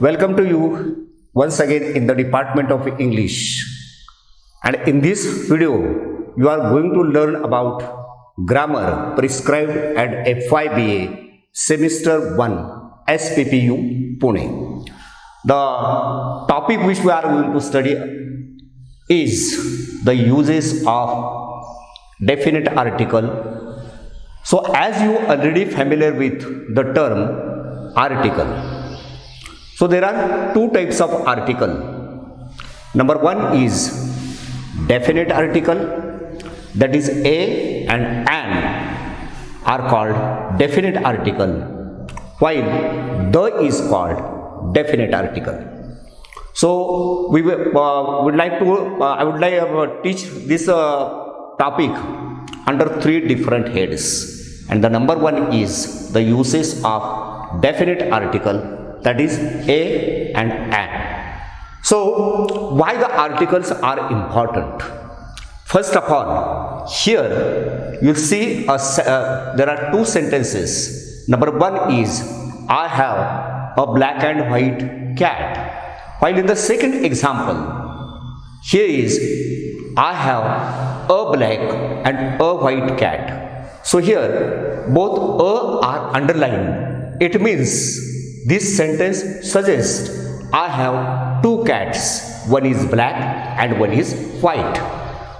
Welcome to you once again in the Department of English. And in this video, you are going to learn about grammar prescribed at FYBA Semester 1 SPPU Pune. The topic which we are going to study is the uses of definite article. So as you are already familiar with the term article, so there are two types of article. Number one is definite article, that is a and an are called definite article, while the is called definite article. So we would like to I would like to teach this topic under three different heads, and the number one is the uses of definite article, that is a and an. So why the articles are important? First of all, here you see there are two sentences. Number one is I have a black and white cat, while in the second example here is I have a black and a white cat. So here both a are underlined. It means this sentence suggests I have two cats, one is black and one is white.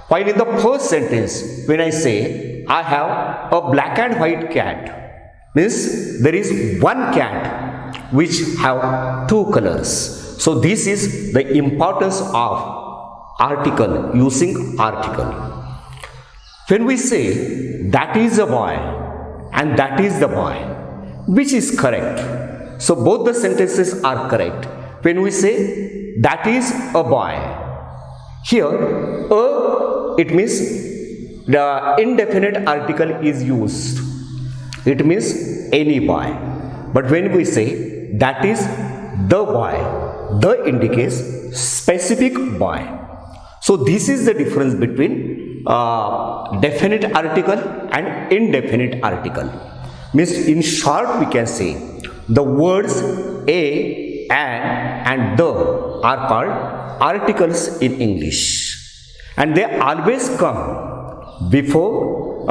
While in the first sentence, when I say I have a black and white cat, means there is one cat which have two colors. So this is the importance of article, using article. When we say that is a boy and that is the boy, which is correct? So both the sentences are correct. When we say that is a boy, here it means the indefinite article is used. It means any boy. But when we say that is the boy, the indicates specific boy. So this is the difference between definite article and indefinite article. Means in short we can say the words a, an and the are called articles in English, and they always come before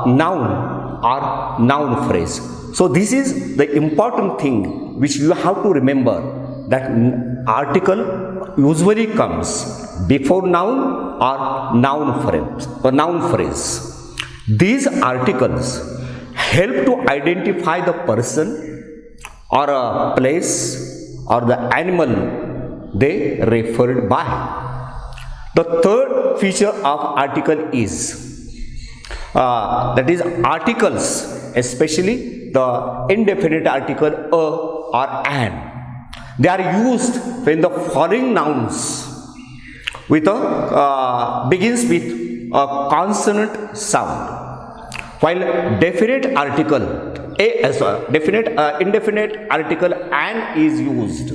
noun or noun phrase. So this is the important thing which you have to remember, that article usually comes before noun or noun phrase. These articles help to identify the person or a place or the animal they referred by. The third feature of article is that is articles, especially the indefinite article a or an, they are used when the following nouns with a begins with a consonant sound, while definite article indefinite article an is used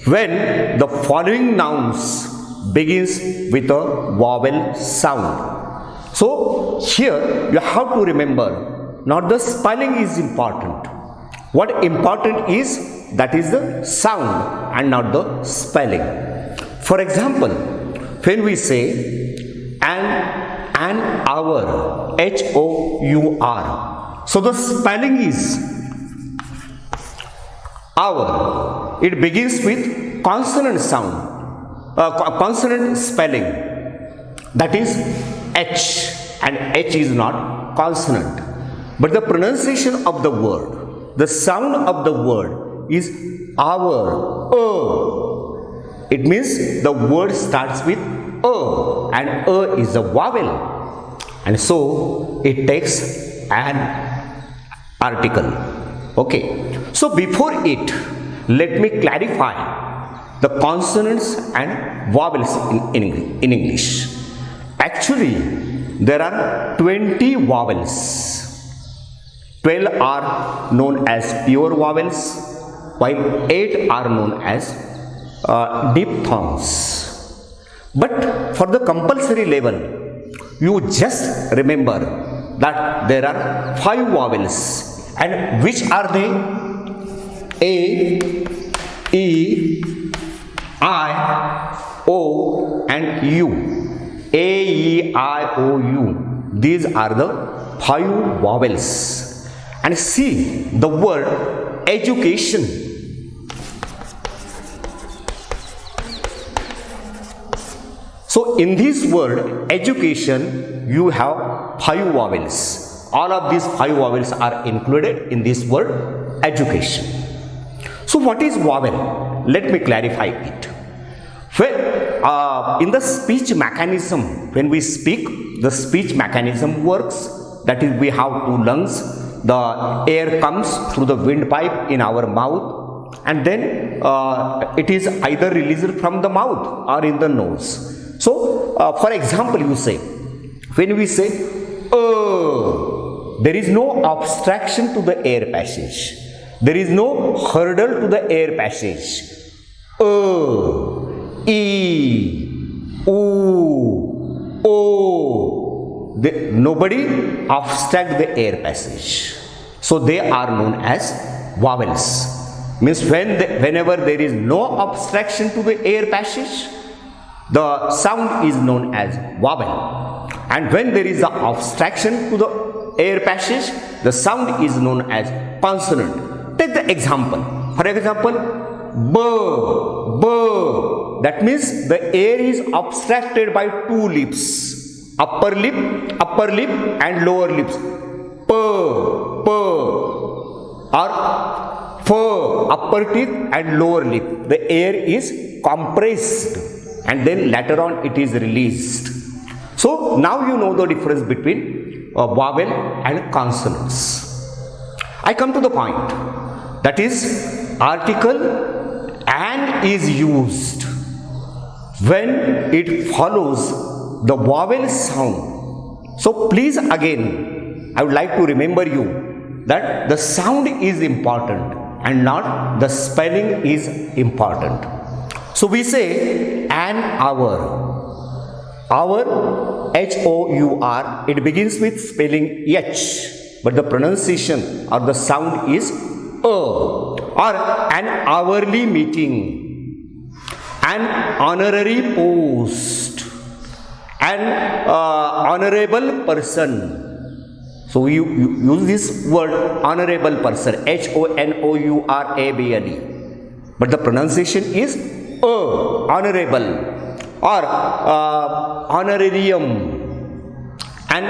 when the following nouns begins with a vowel sound. So here you have to remember, not the spelling is important. What important is, that is the sound and not the spelling. For example, when we say an hour, HOUR, so the spelling is hour. It begins with consonant sound, consonant spelling, that is H, and H is not consonant. But the pronunciation of the word, the sound of the word is hour. It means the word starts with and is a vowel, and so it takes an article. Okay, so before it, let me clarify the consonants and vowels in English. Actually, there are 20 vowels. 12 are known as pure vowels, while 8 are known as diphthongs. But for the compulsory level, you just remember that there are 5 vowels, and which are they? A, E, I, O and U. A, E, I, O, U. These are the 5 vowels. And see the word education. So in this word education, you have 5 vowels. All of these 5 vowels are included in this word education. So what is vowel? Let me clarify it. Well, in the speech mechanism, when we speak, the speech mechanism works. That is, we have 2 lungs. The air comes through the windpipe in our mouth, and then it is either released from the mouth or in the nose. So, for example, you say, when we say, there is no obstruction to the air passage. There is no hurdle to the air passage. E, U, O. Nobody obstruct the air passage. So they are known as vowels. Means whenever there is no obstruction to the air passage, the sound is known as vowel. And when there is an obstruction to the air passage, the sound is known as consonant. Take the example. For example, B, B. That means the air is obstructed by 2 lips. Upper lip and lower lips. P, P. Or F, upper teeth and lower lip. The air is compressed and then later on it is released. So now you know the difference between vowel and consonants. I come to the point. That is, article "and" is used when it follows the vowel sound. So please again, I would like to remember you that the sound is important and not the spelling is important. So we say an hour. Hour, H-O-U-R, it begins with spelling H, but the pronunciation or the sound is or an hourly meeting, an honorary post, an honorable person. So you use this word honorable person, H-O-N-O-U-R-A-B-L-E, but the pronunciation is honorable, or honorarium, and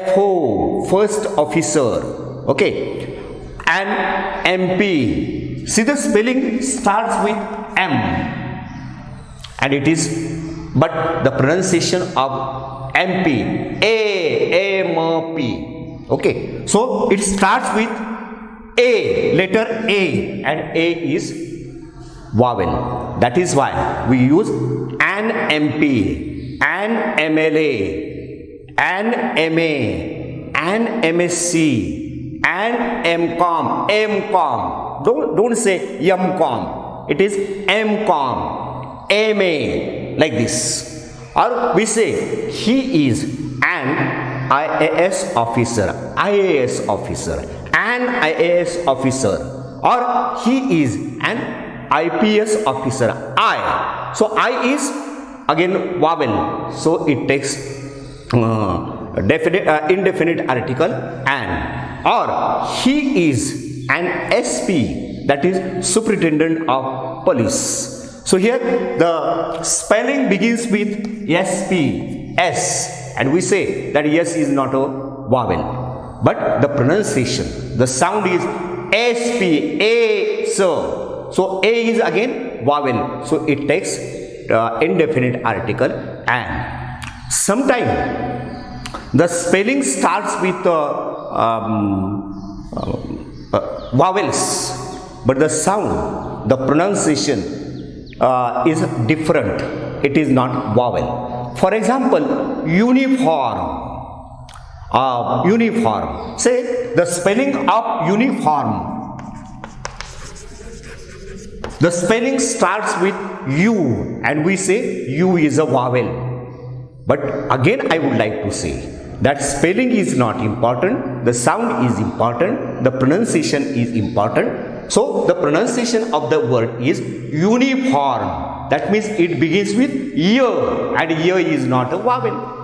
FO, first officer, okay, and MP. See, the spelling starts with M, and it is, but the pronunciation of MP, A-M-P, okay. So it starts with A, letter A, and A is vowel. That is why we use an MP, an MLA, an MA, an MSc, an MCom, MCom. Don't say MCom. It is MCom, MA, like this. Or we say he is an IAS officer, IAS officer, an IAS officer, or he is an IPS officer, I. So I is again vowel, so it takes indefinite article an. Or he is an SP, that is superintendent of police. So here the spelling begins with SP, S, and we say that S is not a vowel, but the pronunciation, the sound is SP, A, so. So A is again vowel, so it takes indefinite article an. Sometimes the spelling starts with vowels, but the sound, the pronunciation is different. It is not vowel. For example, uniform. Uniform. Say the spelling of uniform. The spelling starts with U, and we say U is a vowel. But again, I would like to say that spelling is not important, the sound is important, the pronunciation is important, So the pronunciation of the word is uniform. That means it begins with ear, and ear is not a vowel.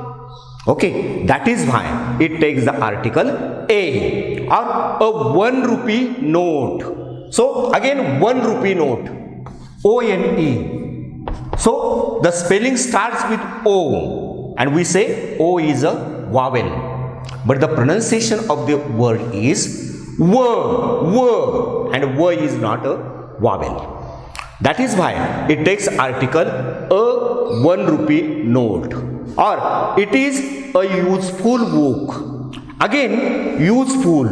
Okay, that is why it takes the article a, or a 1 rupee note. So again 1 rupee note, O-N-E. So the spelling starts with O, and we say O is a vowel, but the pronunciation of the word is W, and W is not a vowel. That is why it takes article a 1 rupee note, or it is a useful book. Again, useful,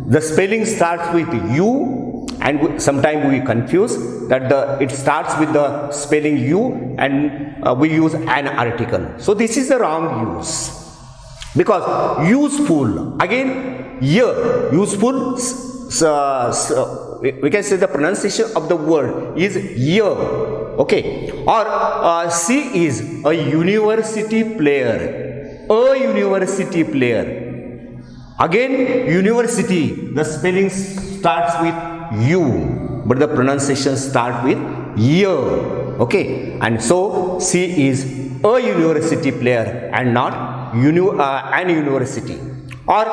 the spelling starts with U, and sometimes we confuse that it starts with the spelling U, and we use an article. So this is the wrong use, because useful, again here useful, we can say the pronunciation of the word is year. Okay, or C is a university player, a university player. Again university, the spelling starts with U, but the pronunciation starts with year. Okay, and so C is a university player and not an university. Or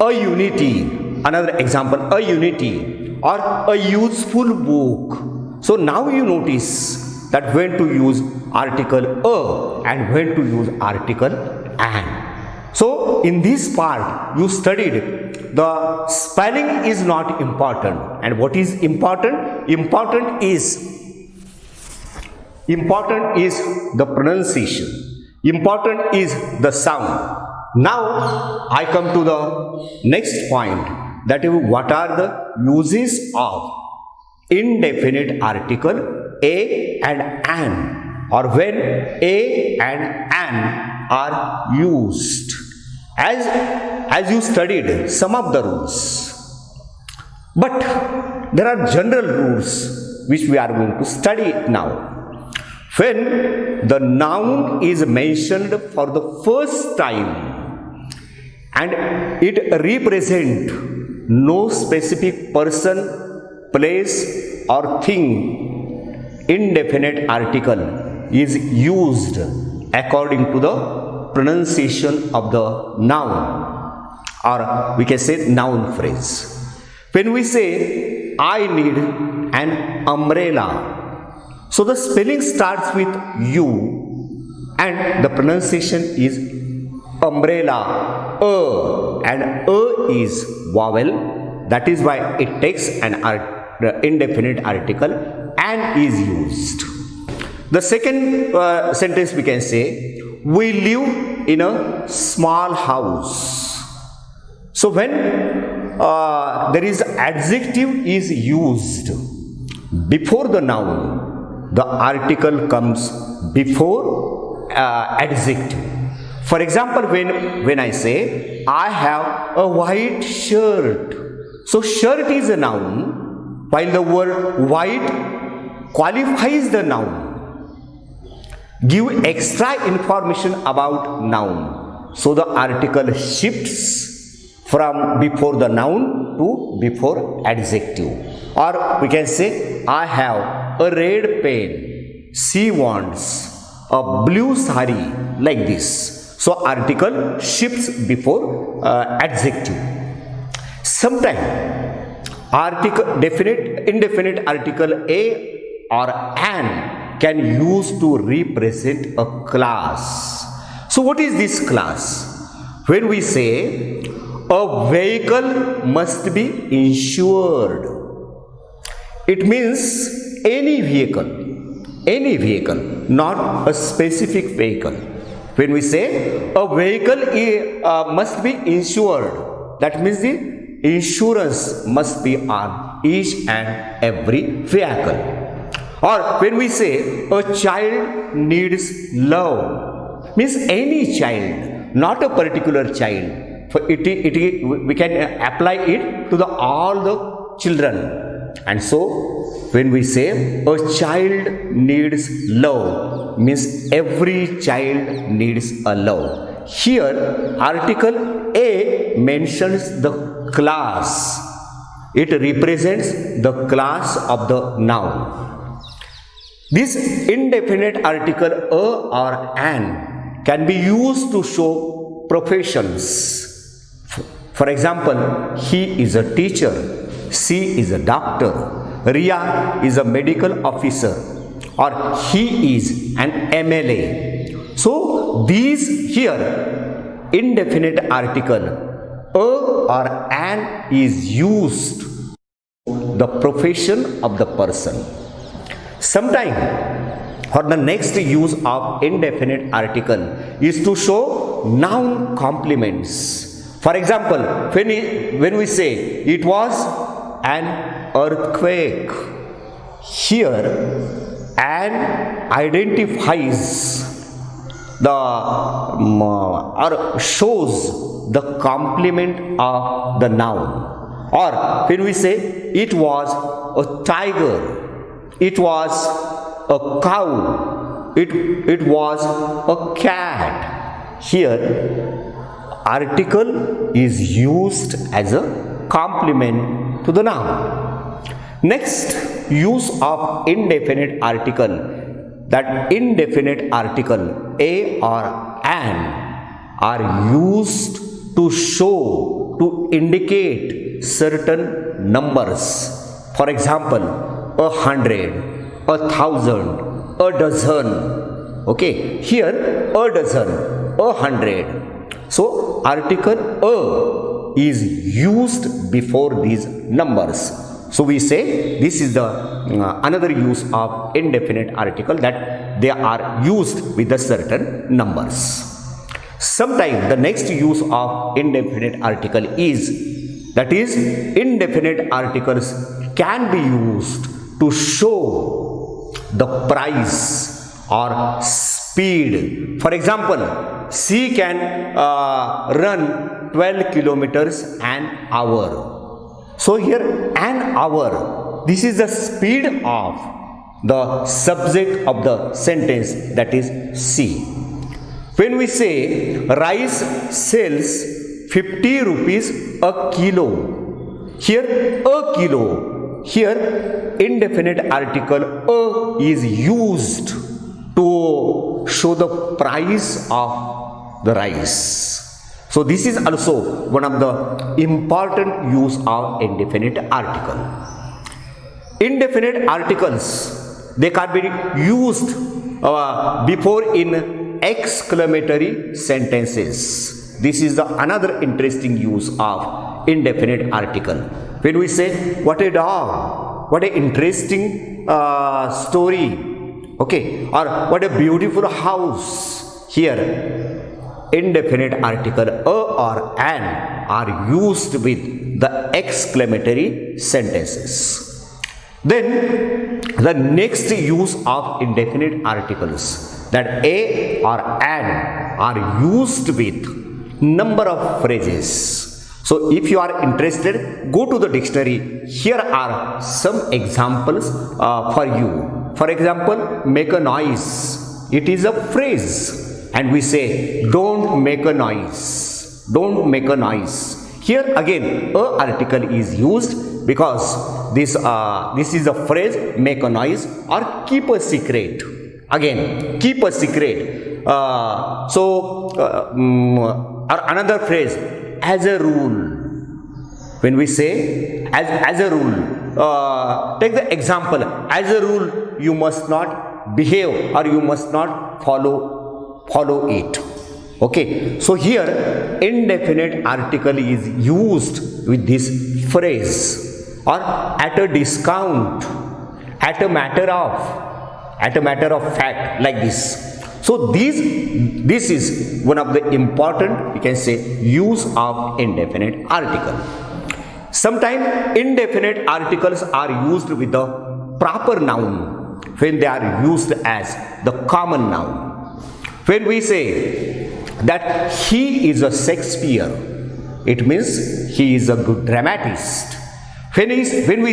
a unity, another example, a unity, or a useful book. So now you notice that when to use article a and when to use article an. So in this part you studied the spelling is not important, and what is important? Important is the pronunciation. Important is the sound. Now I come to the next point, that is, what are the uses of indefinite article a and an, or when a and an are used. As you studied some of the rules, but there are general rules which we are going to study now. When the noun is mentioned for the first time and it represents no specific person, place or thing, indefinite article is used according to the pronunciation of the noun, or we can say noun phrase. When we say I need an umbrella, so the spelling starts with U and the pronunciation is umbrella, and is vowel. That is why it takes an indefinite article and is used. The second sentence we can say, we live in a small house. So when there is adjective is used before the noun, the article comes before adjective. For example, when I say I have a white shirt, so shirt is a noun, while the word white qualifies the noun, give extra information about noun. So the article shifts from before the noun to before adjective. Or we can say I have a red pen, she wants a blue sari, like this. So article shifts before adjective. Sometimes indefinite article a or an can use to represent a class. So what is this class? When we say a vehicle must be insured, it means any vehicle, not a specific vehicle. When we say a vehicle must be insured, that means the insurance must be on each and every vehicle. Or when we say a child needs love, means any child, not a particular child. For we can apply it to all the children. And so when we say a child needs love, means every child needs a love. Here article a mentions the class. It represents the class of the noun. This indefinite article a or an can be used to show professions. For example, he is a teacher, she is a doctor, Ria is a medical officer, or he is an MLA. So these here indefinite article a or an is used the profession of the person. Sometime or the next use of indefinite article is to show noun complements. For example, when we say it was an earthquake, here an identifies the or shows the complement of the noun. Or when we say it was a tiger, it was a cow, it was a cat, here article is used as a complement to the noun. Next use of indefinite article, that indefinite article a or an are used to show, to indicate certain numbers. For example, 100, 1,000, a dozen. Okay, here a dozen, 100. So article a is used before these numbers. So we say this is the another use of indefinite article, that they are used with the certain numbers. Sometimes the next use of indefinite article is, that is indefinite articles can be used to show the price or speed. For example, she can run 12 kilometers an hour. So here an hour, this is the speed of the subject of the sentence, that is she. When we say rice sells 50 rupees a kilo, here a kilo, here indefinite article a is used to show the price of the rice. So this is also one of the important use of indefinite article. Indefinite articles, they can be used before in exclamatory sentences. This is the another interesting use of indefinite article. When we say what a dog, what a interesting story, okay, or what a beautiful house, here indefinite article a or an are used with the exclamatory sentences. Then the next use of indefinite articles, that a or an are used with number of phrases. So if you are interested, go to the dictionary. Here are some examples for you. For example, make a noise. It is a phrase. And we say, don't make a noise. Don't make a noise. Here again, a article is used because this is a phrase, make a noise or keep a secret. Again, keep a secret. Or another phrase, as a rule. When we say as a rule, take the example, as a rule you must not behave or you must not follow it. Okay, so here indefinite article is used with this phrase, or at a discount, at a matter of fact, like this. So this is one of the important, you can say, use of indefinite article. Sometimes indefinite articles are used with the proper noun when they are used as the common noun. When we say that he is a Shakespeare, it means he is a good dramatist. When we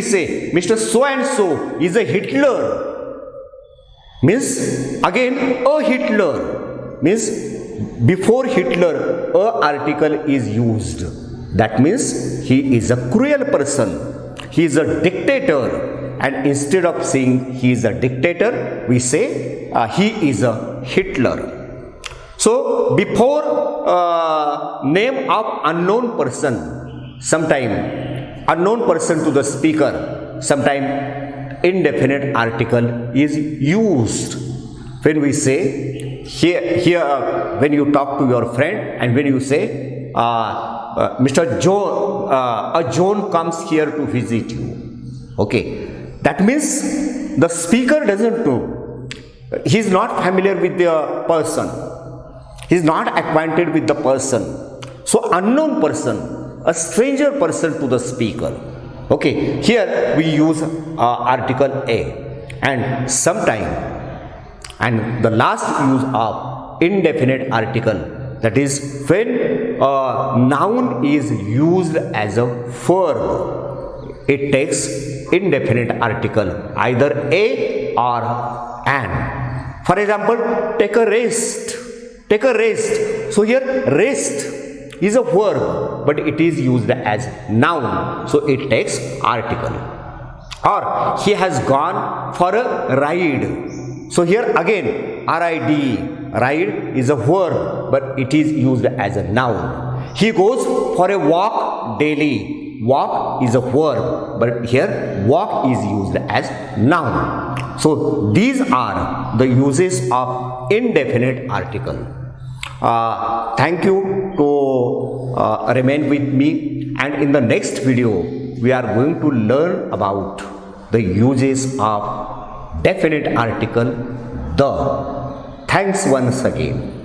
say Mr. So and so is a Hitler, means again a Hitler, means before Hitler a article is used. That means he is a cruel person. He is a dictator. And instead of saying he is a dictator, we say he is a Hitler. So before name of unknown person, sometime unknown person to the speaker, sometime indefinite article is used. When we say here when you talk to your friend and when you say Mr. John, a John comes here to visit you. Okay, that means the speaker doesn't know. He is not familiar with the person. He is not acquainted with the person. So unknown person, a stranger person to the speaker. Okay, here we use article A, and sometime, and the last use of indefinite article, that is when a noun is used as a verb, it takes indefinite article, either a or an. For example, take a rest. Take a rest. So here rest is a verb, but it is used as noun, so it takes article. Or he has gone for a ride. So here again RID, ride is a verb, but it is used as a noun. He goes for a walk daily. Walk is a verb, but here walk is used as noun. So these are the uses of indefinite article. Thank you to remain with me, and in the next video we are going to learn about the uses of definite article the. Thanks once again.